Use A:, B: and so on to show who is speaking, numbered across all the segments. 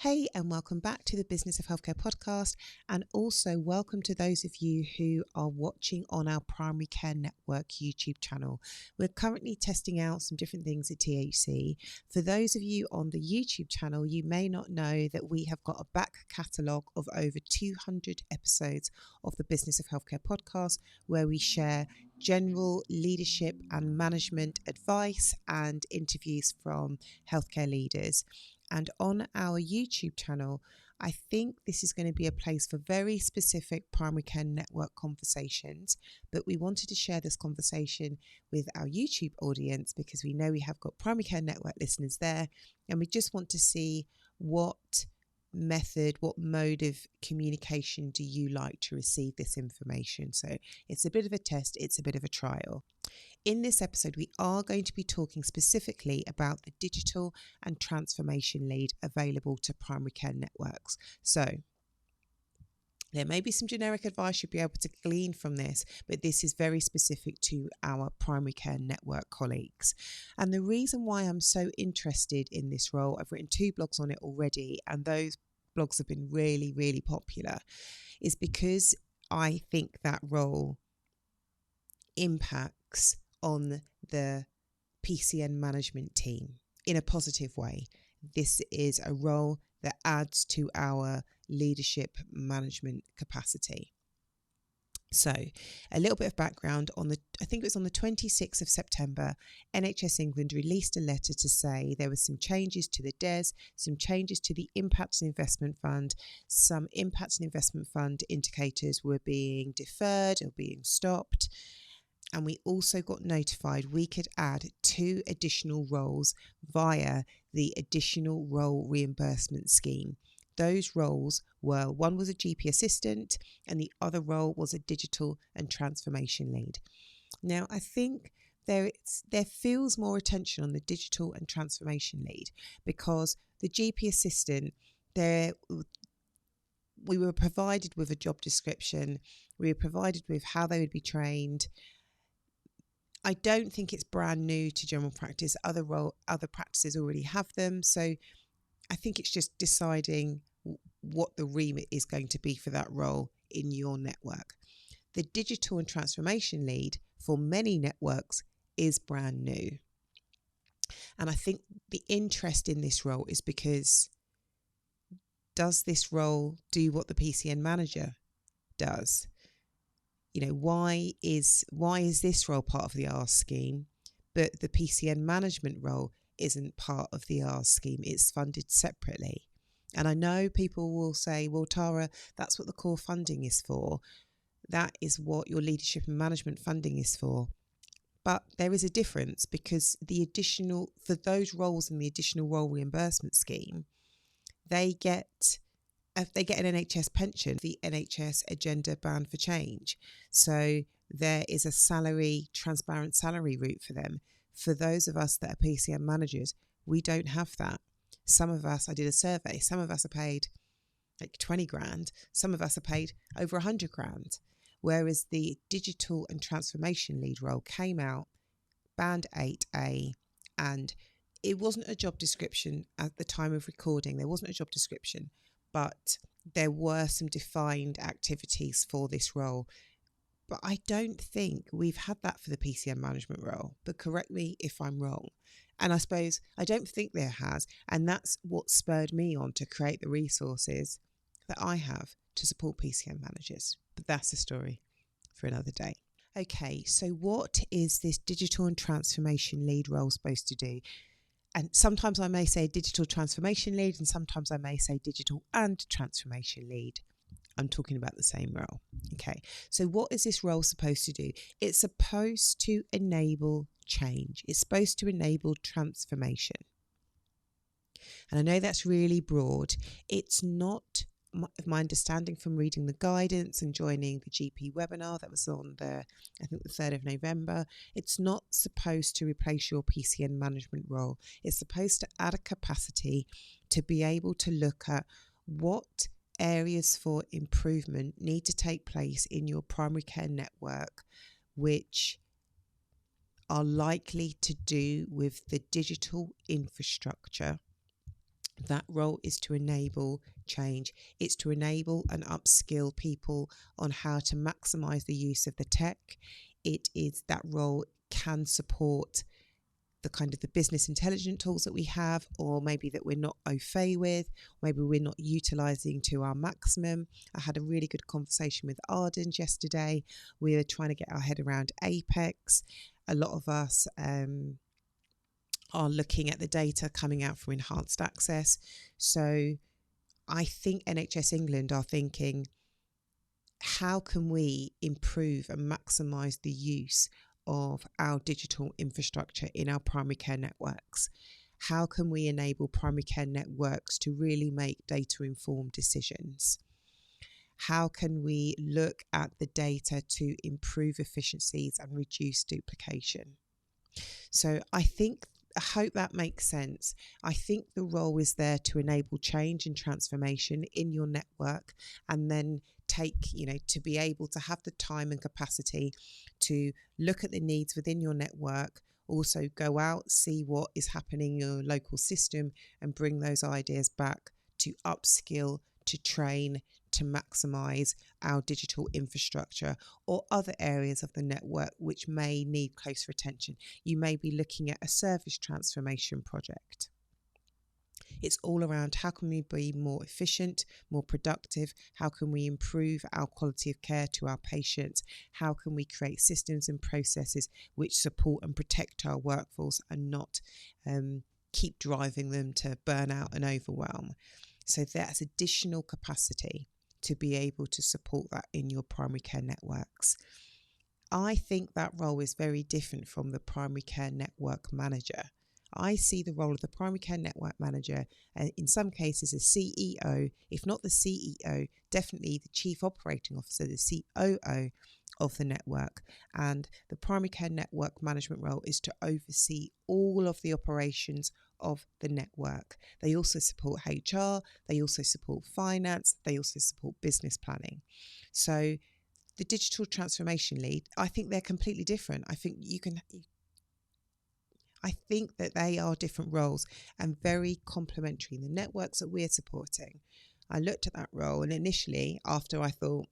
A: Hey, and welcome back to the Business of Healthcare podcast, and also welcome to those of you who are watching on our Primary Care Network YouTube channel. We're currently testing out some different things at THC. For those of you on the YouTube channel, you may not know that we have got a back catalogue of over 200 episodes of the Business of Healthcare podcast, where we share general leadership and management advice and interviews from healthcare leaders. And on our YouTube channel, I think this is going to be a place for very specific primary care network conversations, but we wanted to share this conversation with our YouTube audience because we know we have got primary care network listeners there, and we just want to see what mode of communication do you like to receive this information. So it's a bit of a test, it's a bit of a trial. In this episode, we are going to be talking specifically about the digital and transformation lead available to primary care networks. So there may be some generic advice you'll be able to glean from this, but this is very specific to our primary care network colleagues. And the reason why I'm so interested in this role, I've written 2 blogs on it already, and those blogs have been really, really popular, is because I think that role impacts on the PCN management team in a positive way. This is a role that adds to our leadership management capacity. So a little bit of background on I think it was on the 26th of September, NHS England released a letter to say there were some changes to the DES, some changes to the Impact and Investment Fund. Some Impact and Investment Fund indicators were being deferred or being stopped. And we also got notified we could add 2 additional roles via the additional role reimbursement scheme. Those roles were, one was a GP assistant and the other role was a digital and transformation lead. Now, I think there feels more attention on the digital and transformation lead because the GP assistant, we were provided with a job description, we were provided with how they would be trained. I don't think it's brand new to general practice. Other practices already have them. So I think it's just deciding what the remit is going to be for that role in your network. The digital and transformation lead for many networks is brand new. And I think the interest in this role is because does this role do what the PCN Manager does? You know, why is this role part of the ARS scheme, but the PCN management role isn't part of the ARS scheme? It's funded separately. And I know people will say, well, Tara, that's what the core funding is for. That is what your leadership and management funding is for. But there is a difference because for those roles in the additional role reimbursement scheme, they get an NHS pension, the NHS Agenda Band for Change. So there is a transparent salary route for them. For those of us that are PCN managers, we don't have that. Some of us, I did a survey, some of us are paid like 20 grand, some of us are paid over 100 grand. Whereas the digital and transformation lead role came out Band 8A, and it wasn't a job description at the time of recording. There wasn't a job description, but there were some defined activities for this role. But I don't think we've had that for the PCN management role, but correct me if I'm wrong. And I suppose I don't think there has, and that's what spurred me on to create the resources that I have to support PCN managers. But that's a story for another day. Okay, so what is this digital and transformation lead role supposed to do? And sometimes I may say digital transformation lead, and sometimes I may say digital and transformation lead. I'm talking about the same role. Okay, so what is this role supposed to do? It's supposed to enable change. It's supposed to enable transformation. And I know that's really broad. It's not, my understanding from reading the guidance and joining the GP webinar that was on the 3rd of November, it's not supposed to replace your PCN management role. It's supposed to add a capacity to be able to look at what areas for improvement need to take place in your primary care network, which are likely to do with the digital infrastructure That role is to enable change. It's to enable and upskill people on how to maximize the use of the tech. It is that role can support the kind of the business intelligence tools that we have, or maybe that we're not au fait with, maybe we're not utilizing to our maximum. I had a really good conversation with Arden yesterday. We were trying to get our head around Apex. A lot of us are looking at the data coming out from enhanced access. So I think NHS England are thinking, how can we improve and maximise the use of our digital infrastructure in our primary care networks? How can we enable primary care networks to really make data-informed decisions? How can we look at the data to improve efficiencies and reduce duplication? So I hope that makes sense. I think the role is there to enable change and transformation in your network, and then to be able to have the time and capacity to look at the needs within your network, also go out, see what is happening in your local system, and bring those ideas back to upskill, to train, to maximise our digital infrastructure or other areas of the network which may need closer attention. You may be looking at a service transformation project. It's all around how can we be more efficient, more productive? How can we improve our quality of care to our patients? How can we create systems and processes which support and protect our workforce and not keep driving them to burnout and overwhelm? So that's additional capacity to be able to support that in your primary care networks. I think that role is very different from the primary care network manager. I see the role of the primary care network manager in some cases as CEO, if not the CEO, definitely the chief operating officer, the COO of the network. And the primary care network management role is to oversee all of the operations of the network. They also support HR, they also support finance, they also support business planning. So the digital transformation lead, I think they're completely different. I think that they are different roles and very complementary in the networks that we're supporting. I looked at that role, and initially, after I thought,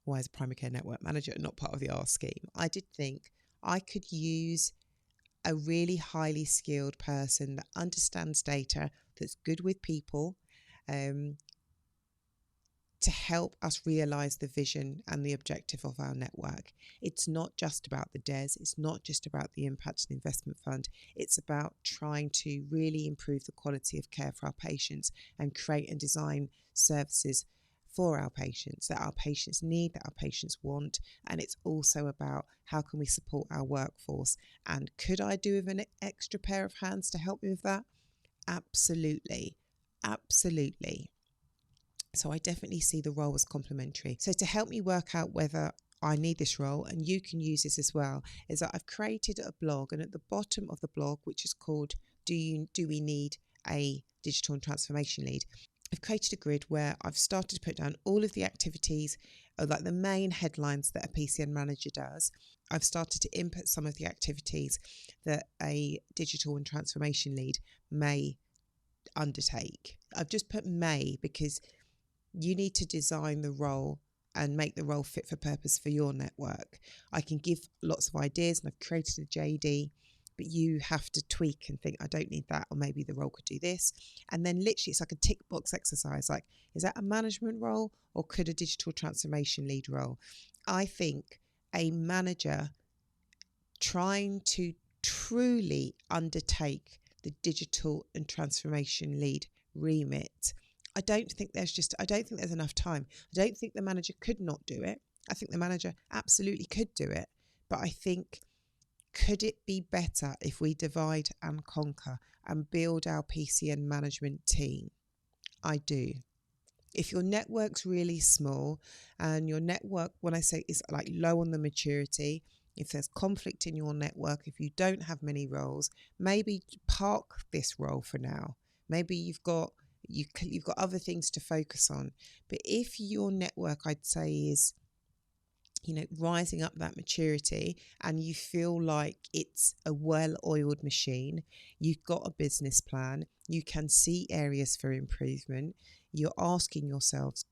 A: why is a primary care network manager not part of the R scheme? I did think I could use a really highly skilled person that understands data, that's good with people, to help us realise the vision and the objective of our network. It's not just about the DES, it's not just about the Impact and Investment Fund, it's about trying to really improve the quality of care for our patients and create and design services for our patients that our patients need, that our patients want. And it's also about how can we support our workforce. And could I do with an extra pair of hands to help me with that? Absolutely. Absolutely. So I definitely see the role as complementary. So to help me work out whether I need this role, and you can use this as well, is that I've created a blog, and at the bottom of the blog, which is called Do We Need a Digital and Transformation Lead? I've created a grid where I've started to put down all of the activities, like the main headlines that a PCN manager does. I've started to input some of the activities that a digital and transformation lead may undertake. I've just put may because you need to design the role and make the role fit for purpose for your network. I can give lots of ideas, and I've created a JD, but you have to tweak and think, I don't need that, or maybe the role could do this. And then literally it's like a tick box exercise, like, is that a management role or could a digital transformation lead role? I think a manager trying to truly undertake the digital and transformation lead remit, I don't think there's enough time. I don't think the manager could not do it. I think the manager absolutely could do it. But I think, could it be better if we divide and conquer and build our PCN management team? I do. If your network's really small and your network, when I say is like low on the maturity, if there's conflict in your network, if you don't have many roles, maybe park this role for now. Maybe you've got other things to focus on. But if your network, I'd say, is rising up that maturity, and you feel like it's a well-oiled machine. You've got a business plan. You can see areas for improvement. You're asking yourselves,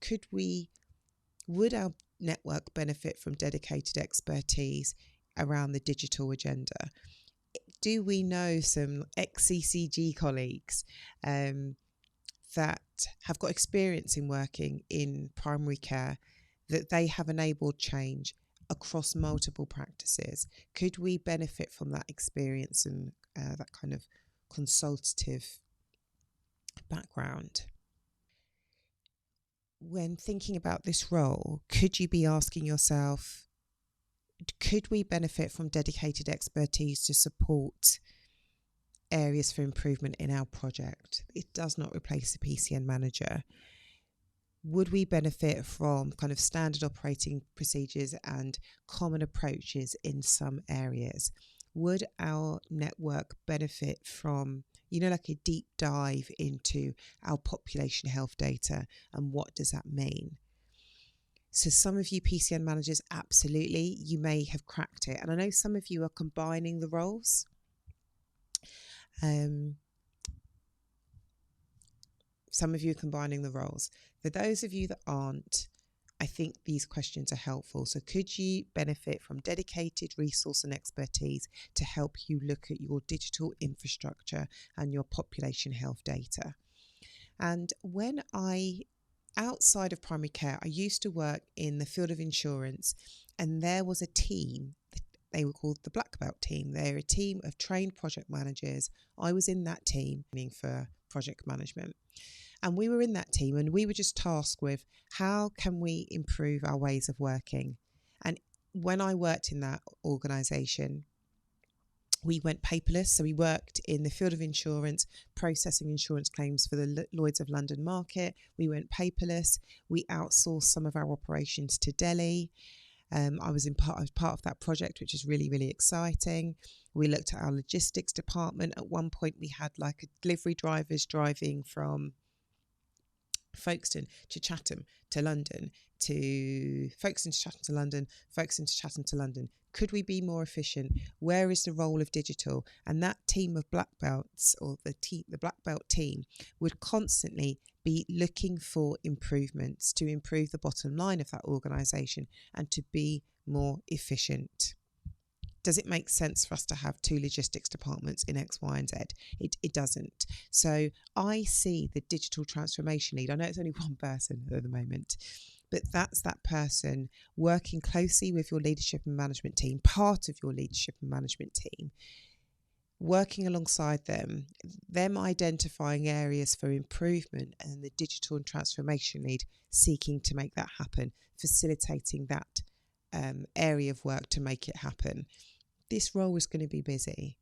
A: would our network benefit from dedicated expertise around the digital agenda? Do we know some ex-CCG colleagues that have got experience in working in primary care, that they have enabled change across multiple practices? Could we benefit from that experience and that kind of consultative background? When thinking about this role, could you be asking yourself, could we benefit from dedicated expertise to support areas for improvement in our project? It does not replace the PCN manager. Would we benefit from kind of standard operating procedures and common approaches in some areas? Would our network benefit from, like a deep dive into our population health data, and what does that mean? So some of you PCN managers, absolutely, you may have cracked it. And I know some of you are combining the roles. Some of you are combining the roles. For those of you that aren't, I think these questions are helpful. So could you benefit from dedicated resource and expertise to help you look at your digital infrastructure and your population health data? And outside of primary care, I used to work in the field of insurance, and there was a team. They were called the Black Belt team. They're a team of trained project managers. I was in that team for project management. And we were in that team, and we were just tasked with, how can we improve our ways of working? And when I worked in that organisation, we went paperless. So we worked in the field of insurance, processing insurance claims for the Lloyd's of London market. We went paperless. We outsourced some of our operations to Delhi. I was part of that project, which is really, really exciting. We looked at our logistics department. At one point, we had like a delivery drivers driving from Folkestone to Chatham to London, to Folkestone to Chatham to London, Folkestone to Chatham to London. Could we be more efficient? Where is the role of digital? And that team of black belts, or the black belt team, would constantly be looking for improvements to improve the bottom line of that organisation and to be more efficient. Does it make sense for us to have two logistics departments in X, Y, and Z? It doesn't. So I see the digital transformation lead. I know it's only one person at the moment, but that's that person working closely with your leadership and management team, part of your leadership and management team, working alongside them identifying areas for improvement, and the digital and transformation lead seeking to make that happen, facilitating that area of work to make it happen. This role is going to be busy.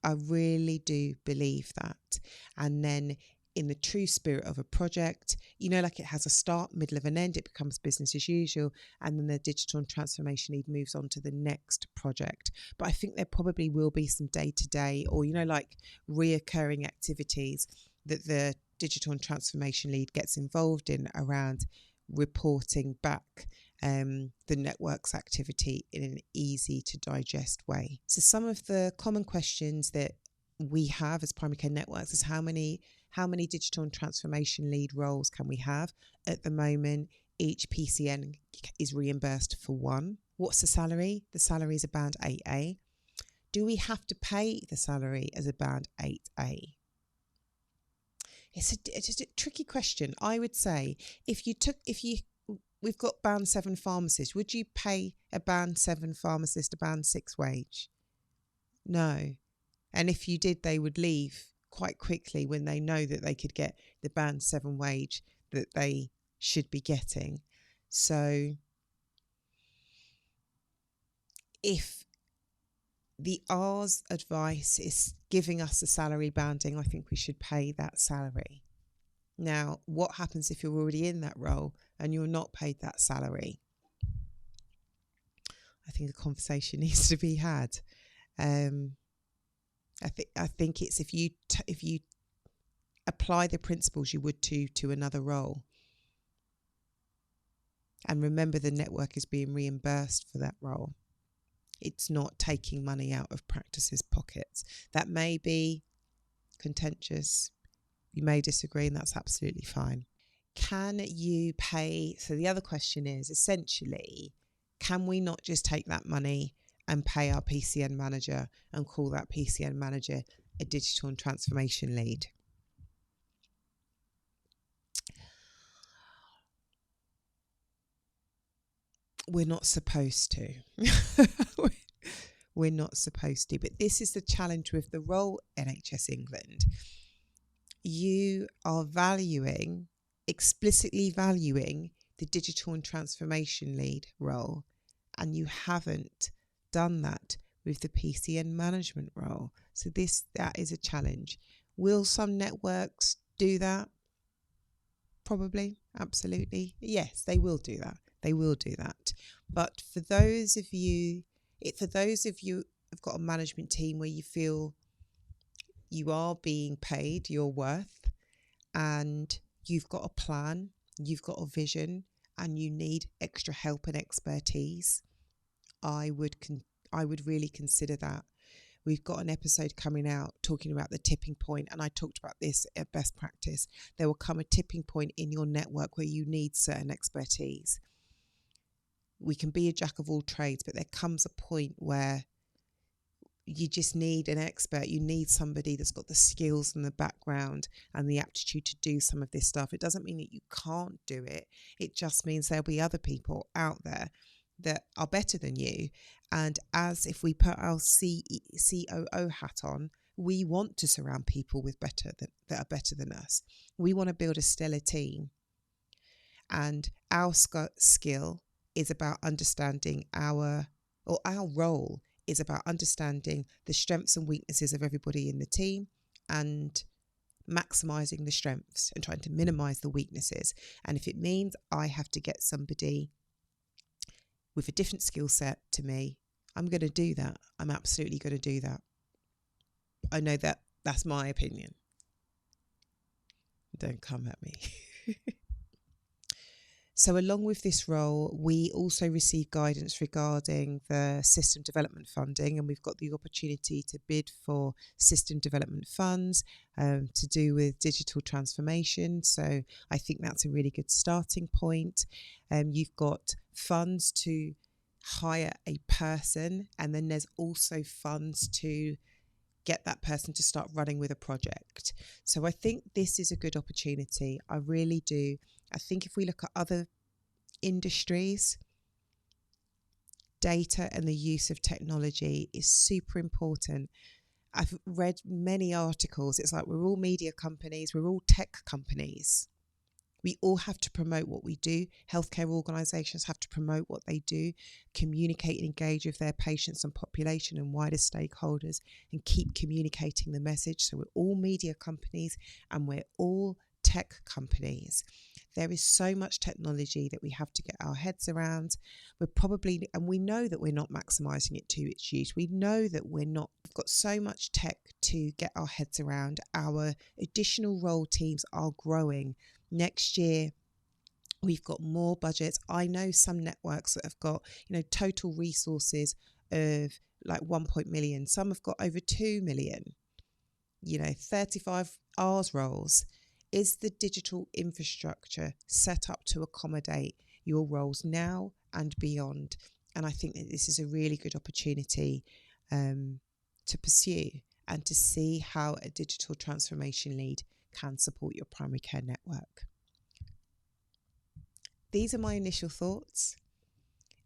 A: I really do believe that. And then in the true spirit of a project, like it has a start, middle of an end, it becomes business as usual. And then the digital and transformation lead moves on to the next project. But I think there probably will be some day-to-day or, like reoccurring activities that the digital and transformation lead gets involved in around reporting back the network's activity in an easy to digest way. So some of the common questions that we have as primary care networks is how many digital and transformation lead roles can we have? At the moment, each PCN is reimbursed for one. What's the salary? The salary is a band 8A. Do we have to pay the salary as a band 8A? It's a tricky question. I would say we've got band 7 pharmacists. Would you pay a band 7 pharmacist a band 6 wage? No. And if you did, they would leave quite quickly when they know that they could get the band 7 wage that they should be getting. So if the R's advice is giving us a salary banding, I think we should pay that salary. Now, what happens if you're already in that role and you're not paid that salary? I think a conversation needs to be had. I think it's if you apply the principles you would to another role. And remember, the network is being reimbursed for that role. It's not taking money out of practices' pockets. That may be contentious. You may disagree, and that's absolutely fine. Can you pay? So the other question is essentially, can we not just take that money and pay our PCN manager and call that PCN manager a digital and transformation lead? We're not supposed to. We're not supposed to. But this is the challenge with the role NHS England. You are explicitly valuing the digital and transformation lead role, and you haven't done that with the PCN management role. So that is a challenge. Will some networks do that? Probably, absolutely. Yes, they will do that. They will do that. But for those of you who've got a management team where you feel you are being paid your worth and you've got a plan, you've got a vision, and you need extra help and expertise, I would really consider that. We've got an episode coming out talking about the tipping point, and I talked about this at Best Practice. There will come a tipping point in your network where you need certain expertise. We can be a jack of all trades, but there comes a point where you just need an expert. You need somebody that's got the skills and the background and the aptitude to do some of this stuff. It doesn't mean that you can't do it. It just means there'll be other people out there that are better than you. And as if we put our COO hat on, we want to surround people with that are better than us. We want to build a stellar team. And our skill is about understanding our role is about understanding the strengths and weaknesses of everybody in the team and maximizing the strengths and trying to minimize the weaknesses. And if it means I have to get somebody with a different skill set to me, I'm going to do that. I'm absolutely going to do that. I know that that's my opinion. Don't come at me. So along with this role, we also receive guidance regarding the system development funding, and we've got the opportunity to bid for system development funds to do with digital transformation. So I think that's a really good starting point. You've got funds to hire a person, and then there's also funds to get that person to start running with a project. So I think this is a good opportunity. I really do. I think if we look at other industries, data and the use of technology is super important. I've read many articles. It's like we're all media companies, we're all tech companies. We all have to promote what we do. Healthcare organisations have to promote what they do, communicate and engage with their patients and population and wider stakeholders, and keep communicating the message. So we're all media companies and we're all tech companies. There is so much technology that we have to get our heads around. And we know that we're not maximising it to its use. We know that we've got so much tech to get our heads around. Our additional role teams are growing. Next year, we've got more budgets. I know some networks that have got, total resources of like 1 million. Some have got over 2 million, 35 R's roles. Is the digital infrastructure set up to accommodate your roles now and beyond? And I think that this is a really good opportunity to pursue and to see how a digital transformation lead can support your primary care network. These are my initial thoughts.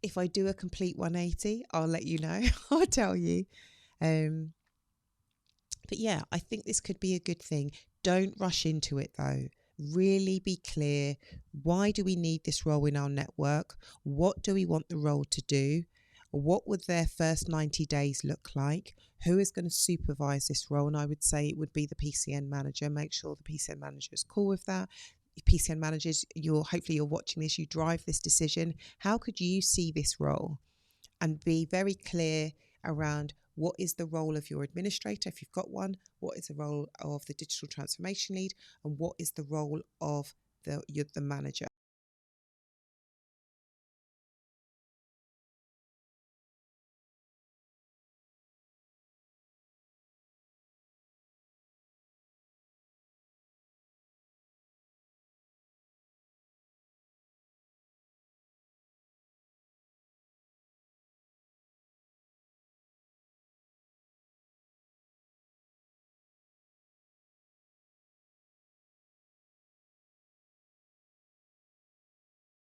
A: If I do a complete 180, I'll let you know. I'll tell you. But yeah, I think this could be a good thing. Don't rush into it though. Really be clear. Why do we need this role in our network? What do we want the role to do? What would their first 90 days look like? Who is going to supervise this role? And I would say it would be the PCN manager. Make sure the PCN manager is cool with that. PCN managers, hopefully you're watching this, you drive this decision. How could you see this role? And be very clear around what is the role of your administrator, if you've got one, what is the role of the digital transformation lead, and what is the role of the manager.